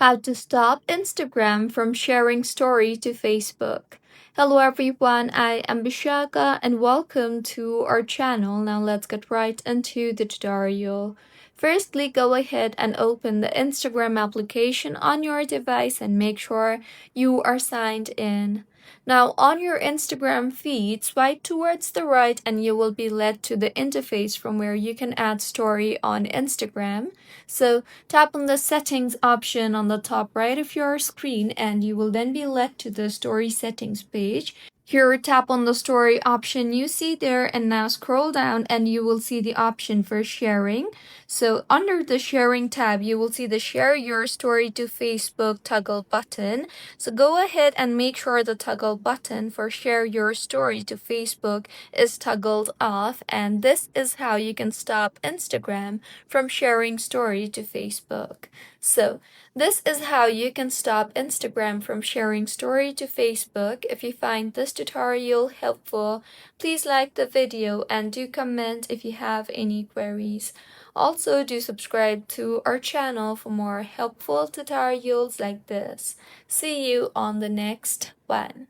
How to stop Instagram from sharing story to Facebook. Hello everyone, I am Bishaka and welcome to our channel. Now let's get right into the tutorial. Firstly, go ahead and open the Instagram application on your device and make sure you are signed in. Now on your Instagram feed, swipe towards the right and you will be led to the interface from where you can add story on Instagram. So tap on the settings option on the top right of your screen and you will then be led to the story settings page. Here, tap on the story option you see there and now scroll down and you will see the option for sharing. So under the sharing tab, you will see the share your story to Facebook toggle button. So go ahead and make sure the toggle button for share your story to Facebook is toggled off, and this is how you can stop Instagram from sharing story to Facebook. So this is how you can stop Instagram from sharing story to Facebook. If you find this tutorial helpful, please like the video and do comment if you have any queries. Also, do subscribe to our channel for more helpful tutorials like this. See you on the next one.